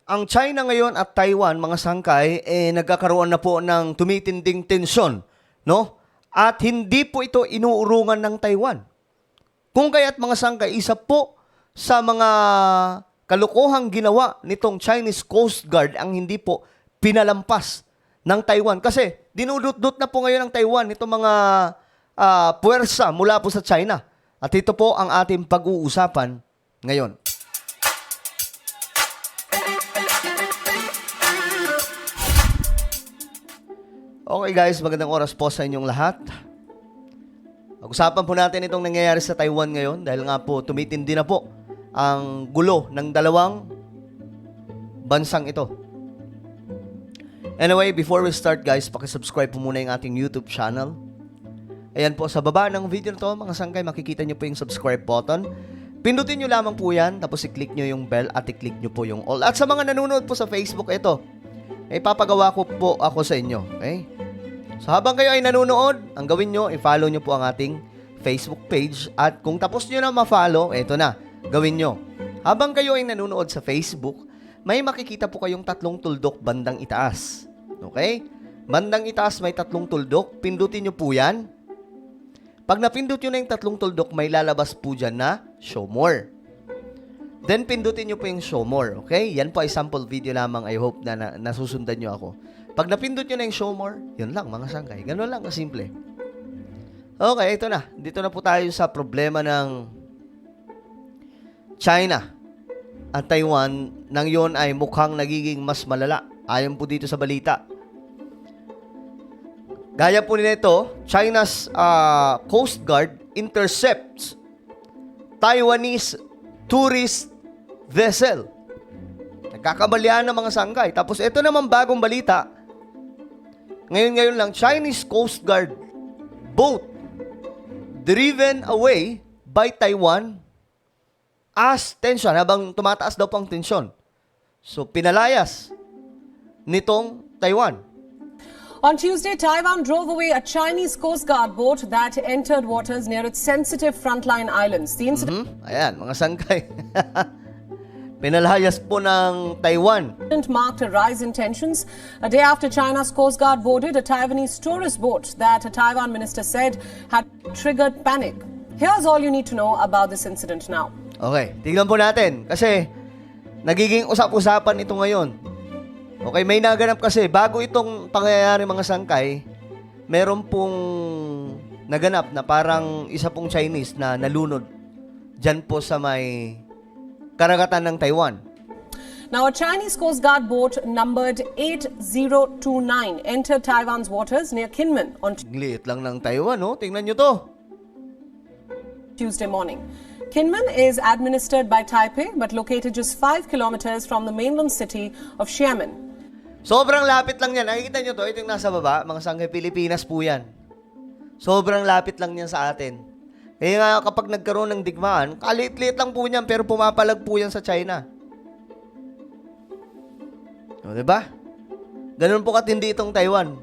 Ang China ngayon at Taiwan, mga sangkay, nagkakaroon na po ng tumitinding tensyon, no? At hindi po ito inuurungan ng Taiwan. Kung kaya't mga sangkay, isa po sa mga kalokohang ginawa nitong Chinese Coast Guard ang hindi po pinalampas ng Taiwan. Kasi dinudot-dot na po ngayon ng Taiwan itong mga puwersa mula po sa China. At ito po ang ating pag-uusapan ngayon. Okay guys, magandang oras po sa inyong lahat. Pag-usapan po natin itong nangyayari sa Taiwan ngayon dahil nga po tumitindi na po ang gulo ng dalawang bansang ito. Anyway, before we start guys, pakisubscribe po muna yung ating YouTube channel. Ayan po, sa baba ng video na to, mga sangkay, makikita nyo po yung subscribe button. Pindutin nyo lamang po yan, tapos i-click nyo yung bell at i-click nyo po yung all. At sa mga nanonood po sa Facebook, ito, papagawa ko po ako sa inyo. Okay? So habang kayo ay nanonood, ang gawin nyo, i-follow nyo po ang ating Facebook page. At kung tapos nyo na ma-follow, ito na, gawin nyo. Habang kayo ay nanonood sa Facebook, may makikita po kayong tatlong tuldok bandang itaas. Okay? Bandang itaas may tatlong tuldok, pindutin nyo po yan. Pag napindot nyo na yung tatlong tuldok, may lalabas po dyan na show more. Then pindutin nyo po yung show more. Okay? Yan po ay sample video lamang. I hope na nasusundan nyo ako. Pag napindot nyo na yung show more, yun lang mga sangkay. Ganun lang kasimple. Okay, ito na. Dito na po tayo sa problema ng China at Taiwan. Nang yun ay mukhang nagiging mas malala. Ayon po dito sa balita. Gaya po nito, China's Coast Guard intercepts Taiwanese tourist vessel. Nagkakabalian ng mga sangkay. Tapos ito naman bagong balita. Ngayon lang, Chinese Coast Guard boat driven away by Taiwan as tension. Habang tumataas daw po ang tensyon. So, pinalayas nitong Taiwan. On Tuesday, Taiwan drove away a Chinese Coast Guard boat that entered waters near its sensitive frontline islands. The incident Ayan, mga sangkay. Pinalayas po ng Taiwan. marked a rise in tensions a day after China's Coast Guard boarded a Taiwanese tourist boat that a Taiwan minister said had triggered panic. Here's all you need to know about this incident now. Okay, tignan po natin. Kasi, nagiging usap-usapan ito ngayon. Okay, may naganap kasi. Bago itong pangyayari mga sangkay, meron pong naganap na parang isa pong Chinese na nalunod dyan po sa may karagatan ng Taiwan. Now, a Chinese Coast Guard boat numbered 8029 entered Taiwan's waters near Kinmen on Liit lang ng Taiwan, no? Tingnan nyo to. Tuesday morning. Kinmen is administered by Taipei but located just 5 kilometers from the mainland city of Xiamen. Sobrang lapit lang yan. Nakikita nyo to? Ito yung nasa baba. Mga sangkay Pilipinas po yan. Sobrang lapit lang yan sa atin. Kaya nga kapag nagkaroon ng digmaan, kalit-liit lang po niyan pero pumapalag po yan sa China. O, diba? Ganun po katindi itong Taiwan.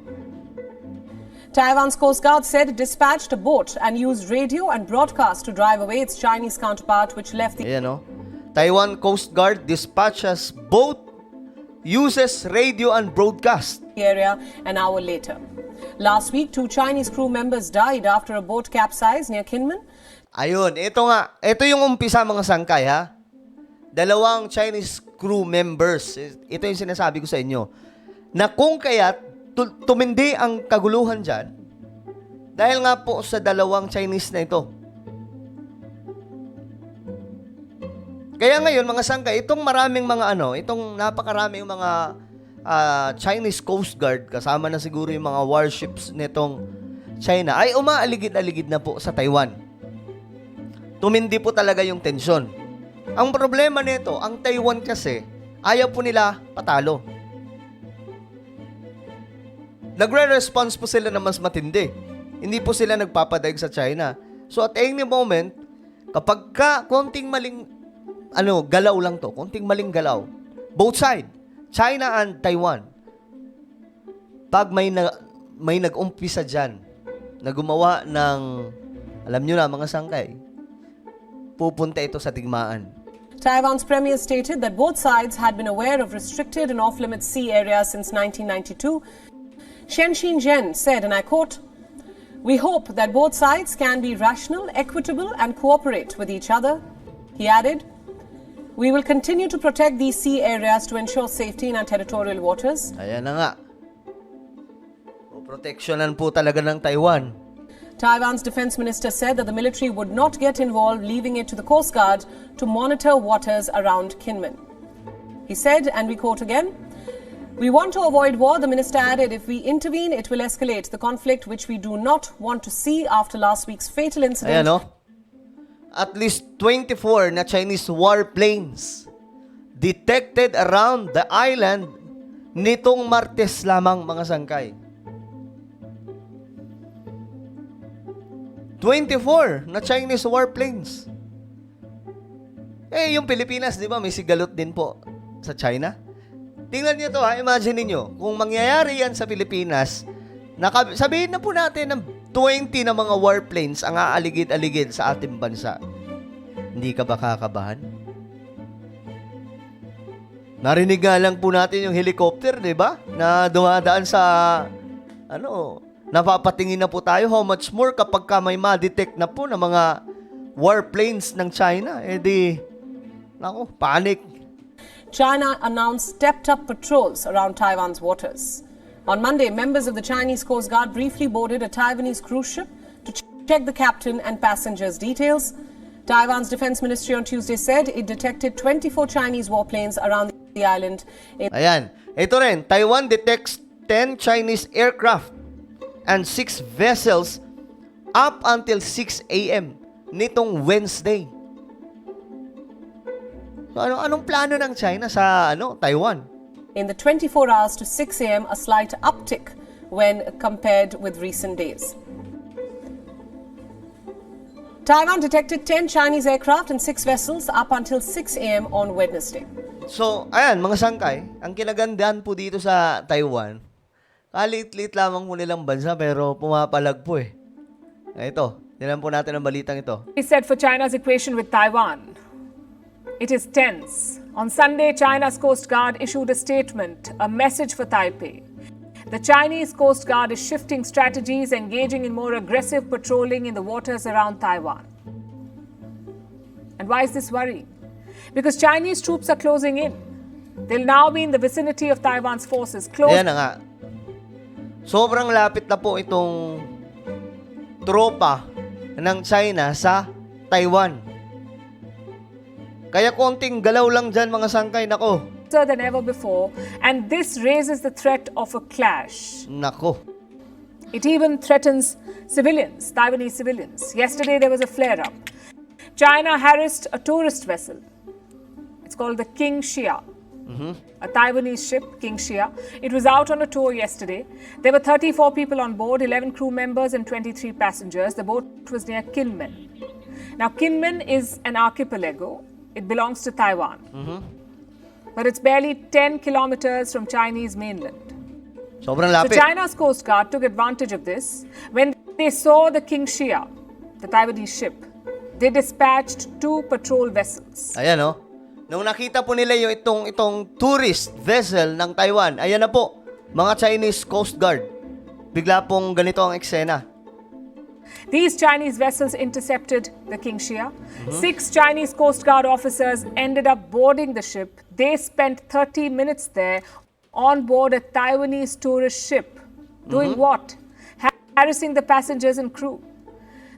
Taiwan's Coast Guard said it dispatched a boat and used radio and broadcast to drive away its Chinese counterpart which left the Ayan o. Taiwan Coast Guard dispatches boat, uses radio and broadcast. area an hour later. Last week, 2 Chinese crew members died after a boat capsized near Kinmen. Ayun, ito nga. Ito yung umpisa mga sangkay ha. Dalawang Chinese crew members. Ito yung sinasabi ko sa inyo. Na kung kaya tumindi ang kaguluhan dyan, dahil nga po sa dalawang Chinese na ito. Kaya ngayon mga sangkay, itong maraming mga itong napakaraming mga Chinese Coast Guard, kasama na siguro yung mga warships nitong China, ay umaaligid-aligid na po sa Taiwan. Tumindi po talaga yung tensyon. Ang problema nito, ang Taiwan kasi, ayaw po nila patalo. Nagre-response po sila na mas matindi. Hindi po sila nagpapadaig sa China. So at any moment, kapag konting maling, galaw lang to, konting maling galaw, both side, China and Taiwan, pag may nag-umpisa dyan na gumawa ng, alam nyo na mga sangkay, pupunta ito sa digmaan. Taiwan's premier stated that both sides had been aware of restricted and off-limits sea areas since 1992. Janjan said, and I quote, "We hope that both sides can be rational, equitable and cooperate with each other." He added, "We will continue to protect these sea areas to ensure safety in our territorial waters." Ayan na nga. Proteksyonan po talaga ng Taiwan. Taiwan's defense minister said that the military would not get involved, leaving it to the Coast Guard to monitor waters around Kinmen. He said, and we quote again, "We want to avoid war," the minister added. "If we intervene, it will escalate the conflict, which we do not want to see after last week's fatal incident." Ayan, no? At least 24 na Chinese warplanes detected around the island nitong Martes lamang, mga sangkay. 24 na Chinese warplanes. Yung Pilipinas, di ba, may sigalot din po sa China. Tingnan niyo to, ha, imagine niyo kung mangyayari yan sa Pilipinas, sabihin na po natin ng 20 na mga warplanes ang aaligid-aligid sa ating bansa. Hindi ka ba kakabahan? Narinig nga lang po natin yung helicopter, di ba? Na dumadaan sa, napapatingin na po tayo. How much more kapag ka may ma-detect na po ng mga warplanes ng China? Panic. China announced stepped-up patrols around Taiwan's waters. On Monday, members of the Chinese Coast Guard briefly boarded a Taiwanese cruise ship to check the captain and passengers' details. Taiwan's defense ministry on Tuesday said it detected 24 Chinese warplanes around the island. Ayan. Ito rin, Taiwan detects 10 Chinese aircraft and 6 vessels up until 6 a.m. nitong Wednesday. So, anong plano ng China sa Taiwan? In the 24 hours to 6 a.m., a slight uptick when compared with recent days. Taiwan detected 10 Chinese aircraft and 6 vessels up until 6 a.m. on Wednesday. So, ayan, mga sangkay, ang kinagandahan po dito sa Taiwan, kalit-lit lamang po nilang bansa pero pumapalag po eh. Ito, tinan po natin ang balitang ito. He said for China's equation with Taiwan, it is tense. On Sunday, China's Coast Guard issued a statement, a message for Taipei. The Chinese Coast Guard is shifting strategies, engaging in more aggressive patrolling in the waters around Taiwan. And why is this worrying? Because Chinese troops are closing in. They'll now be in the vicinity of Taiwan's forces. Ayan na nga. Sobrang lapit na po itong tropa ng China sa Taiwan. Kaya konting galaw lang dyan, mga sangkay, nako. Than ever before, and this raises the threat of a clash. Nako. It even threatens civilians, Taiwanese civilians. Yesterday there was a flare-up. China harassed a tourist vessel. It's called the King Xia. A Taiwanese ship, King Xia. It was out on a tour yesterday. There were 34 people on board, 11 crew members and 23 passengers. The boat was near Kinmen. Now, Kinmen is an archipelago. It belongs to Taiwan. But it's barely 10 kilometers from Chinese mainland. Sobrang So lapit. China's Coast Guard took advantage of this. When they saw the King Xia, the Taiwanese ship, they dispatched 2 patrol vessels. Ayan, oh. Nung nakita po nila yung itong tourist vessel ng Taiwan, ayan na po, mga Chinese Coast Guard. Bigla pong ganito ang eksena. These Chinese vessels intercepted the King Xia. 6 Chinese Coast Guard officers ended up boarding the ship. They spent 30 minutes there on board a Taiwanese tourist ship. Doing what? Harassing the passengers and crew.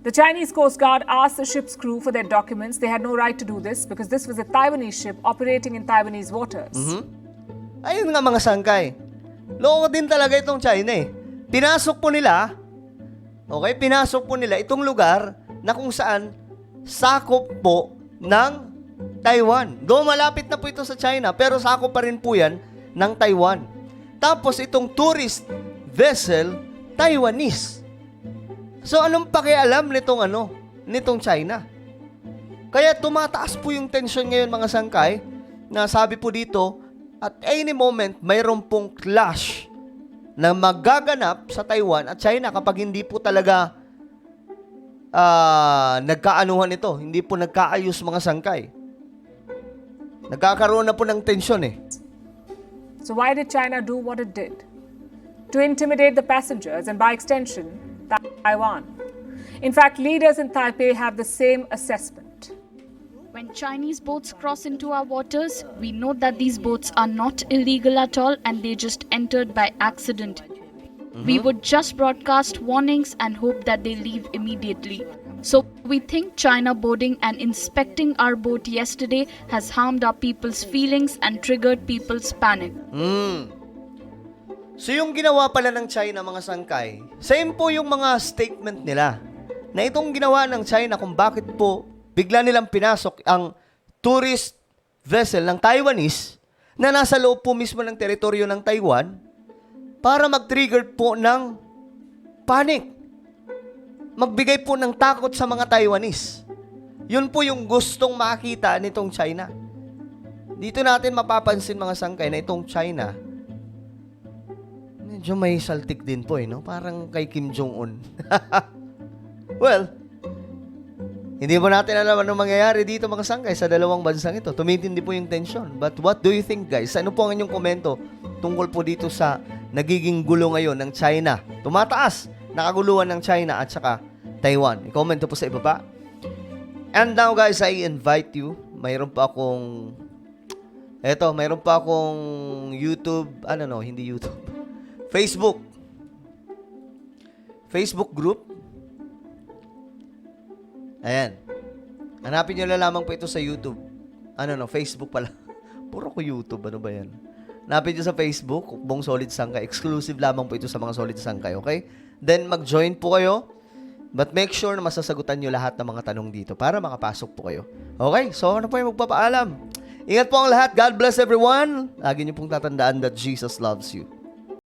The Chinese Coast Guard asked the ship's crew for their documents. They had no right to do this because this was a Taiwanese ship operating in Taiwanese waters. Ayun nga, mga sangkay. Loko din talaga itong China eh. Pinasok po nila itong lugar na kung saan sakop po ng Taiwan. Though malapit na po ito sa China, pero sakop pa rin po yan ng Taiwan. Tapos itong tourist vessel, Taiwanese. So anong pakialam nitong China? Kaya tumataas po yung tension ngayon, mga sangkay, na sabi po dito, at any moment, mayroon pong clash na magaganap sa Taiwan at China kapag hindi po talaga nagkaanuhan ito, hindi po nagkaayos, mga sangkay. Nagkakaroon na po ng tensyon eh. So why did China do what it did? To intimidate the passengers and by extension, Taiwan. In fact, leaders in Taipei have the same assessment. When Chinese boats cross into our waters, we know that these boats are not illegal at all and they just entered by accident. We would just broadcast warnings and hope that they leave immediately. So we think China boarding and inspecting our boat yesterday has harmed our people's feelings and triggered people's panic. So yung ginawa pala ng China, mga sangkay, same po yung mga statement nila na itong ginawa ng China kung bakit po bigla nilang pinasok ang tourist vessel ng Taiwanese na nasa loob po mismo ng teritoryo ng Taiwan para mag-trigger po ng panic. Magbigay po ng takot sa mga Taiwanese. Yun po yung gustong makita nitong China. Dito natin mapapansin, mga sangkay, na itong China, medyo may saltik din po no? Parang kay Kim Jong-un. Well, hindi po natin alam ano mangyayari dito, mga sangkay, sa dalawang bansang ito. Tumitindi po yung tension. But what do you think, guys? Ano po ang inyong komento tungkol po dito sa nagiging gulo ngayon ng China? Tumataas, nakaguluhan ng China at saka Taiwan. I-comment po sa ibaba. And now, guys, I invite you. Mayroon pa akong YouTube, hindi YouTube. Facebook group. Ayan. Hanapin nyo lamang po ito sa YouTube. Facebook pala. Puro ko YouTube. Ano ba yan? Hanapin nyo sa Facebook, Bong Solid Sangkay. Exclusive lamang po ito sa mga Solid Sangkay, okay? Then, mag-join po kayo. But make sure na masasagutan nyo lahat ng mga tanong dito para makapasok po kayo. Okay? So, ano po yung magpapaalam? Ingat po ang lahat. God bless everyone. Lagi nyo pong tatandaan that Jesus loves you.